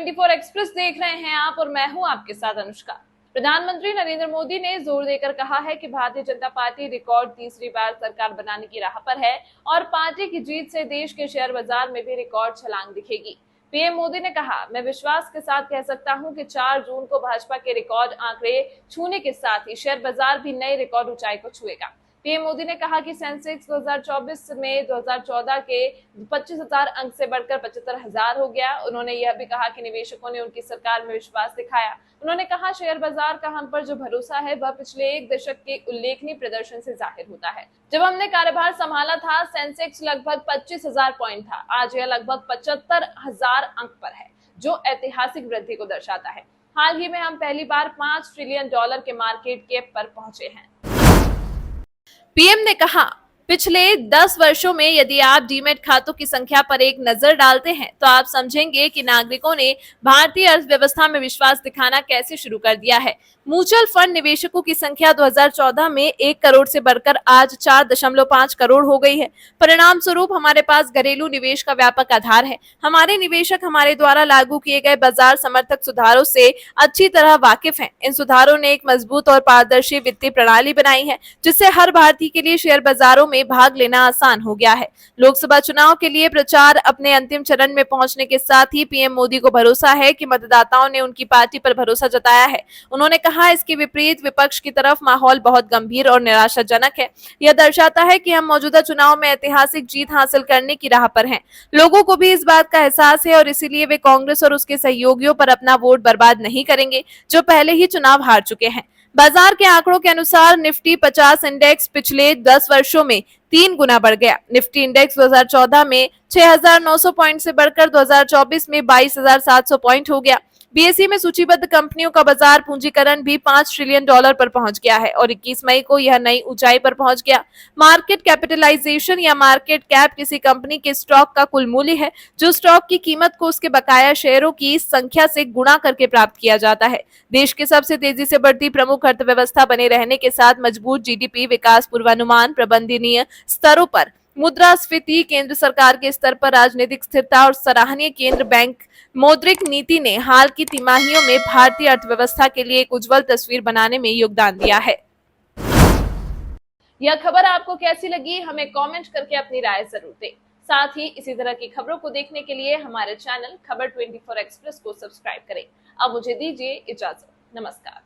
24 express देख रहे हैं आप और मैं हूं आपके साथ अनुष्का। प्रधानमंत्री नरेंद्र मोदी ने जोर देकर कहा है कि भारतीय जनता पार्टी रिकॉर्ड तीसरी बार सरकार बनाने की राह पर है और पार्टी की जीत से देश के शेयर बाजार में भी रिकॉर्ड छलांग दिखेगी। पीएम मोदी ने कहा, मैं विश्वास के साथ कह सकता हूं कि 4 जून को भाजपा के रिकॉर्ड आंकड़े छूने के साथ ही शेयर बाजार भी नए रिकॉर्ड ऊंचाई को छुएगा। पीएम मोदी ने कहा कि सेंसेक्स 2024 में 2014 के 25,000 अंक से बढ़कर 75,000 हो गया। उन्होंने यह भी कहा कि निवेशकों ने उनकी सरकार में विश्वास दिखाया। उन्होंने कहा, शेयर बाजार का हम पर जो भरोसा है वह पिछले 1 दशक के उल्लेखनीय प्रदर्शन से जाहिर होता है। जब हमने कार्यभार संभाला था, सेंसेक्स लगभग 25,000 पॉइंट था। आज यह लगभग 75,000 अंक पर है, जो ऐतिहासिक वृद्धि को दर्शाता है। हाल ही में हम पहली बार $5 ट्रिलियन के मार्केट कैप पर पहुंचे हैं। पीएम ने कहा, पिछले 10 वर्षों में यदि आप डीमैट खातों की संख्या पर एक नजर डालते हैं तो आप समझेंगे कि नागरिकों ने भारतीय अर्थव्यवस्था में विश्वास दिखाना कैसे शुरू कर दिया है। म्यूचुअल फंड निवेशकों की संख्या 2014 में 1 करोड़ से बढ़कर आज 4.5 करोड़ हो गई है। परिणाम स्वरूप हमारे पास घरेलू निवेश का व्यापक आधार है। हमारे निवेशक हमारे द्वारा लागू किए गए बाजार समर्थक सुधारों से अच्छी तरह वाकिफ हैं। इन सुधारों ने एक मजबूत और पारदर्शी वित्तीय प्रणाली बनाई है, जिससे हर भारतीय के लिए शेयर बाजारों में भाग लेना आसान हो गया है। लोकसभा चुनाव के लिए प्रचार अपने अंतिम चरण में पहुंचने के साथ ही पीएम मोदी को भरोसा है कि मतदाताओं ने उनकी पार्टी पर भरोसा जताया है। उन्होंने कहा, इसके विपरीत विपक्ष की तरफ माहौल बहुत गंभीर और निराशाजनक है। यह दर्शाता है कि हम मौजूदा चुनाव में ऐतिहासिक जीत हासिल करने की राह पर हैं। लोगों को भी इस बात का एहसास है और इसीलिए वे कांग्रेस और उसके सहयोगियों पर अपना वोट बर्बाद नहीं करेंगे, जो पहले ही चुनाव हार चुके हैं। बाजार के आंकड़ों के अनुसार निफ्टी 50 इंडेक्स पिछले 10 वर्षों में 3 गुना बढ़ गया। निफ्टी इंडेक्स 2014 में 6,900 पॉइंट से बढ़कर 2024 में 22,700 पॉइंट हो गया। बीएसई में सूचीबद्ध कंपनियों का बाजार पूंजीकरण भी $5 ट्रिलियन पर पहुंच गया है और 21 मई को यह नई ऊंचाई पर पहुंच गया। मार्केट कैपिटलाइजेशन या मार्केट कैप किसी कंपनी के स्टॉक का कुल मूल्य है, जो स्टॉक की कीमत को उसके बकाया शेयरों की संख्या से गुणा करके प्राप्त किया जाता है। देश के सबसे तेजी से बढ़ती प्रमुख अर्थव्यवस्था बने रहने के साथ मजबूत जीडीपी, विकास पूर्वानुमान, प्रबंधनीय स्तरों पर मुद्रास्फीति, केंद्र सरकार के स्तर पर राजनीतिक स्थिरता और सराहनीय केंद्र बैंक मौद्रिक नीति ने हाल की तिमाहियों में भारतीय अर्थव्यवस्था के लिए एक उज्जवल तस्वीर बनाने में योगदान दिया है। यह खबर आपको कैसी लगी, हमें कमेंट करके अपनी राय जरूर दें। साथ ही इसी तरह की खबरों को देखने के लिए हमारे चैनल खबर 24 एक्सप्रेस को सब्सक्राइब करें। अब मुझे दीजिए इजाजत। नमस्कार।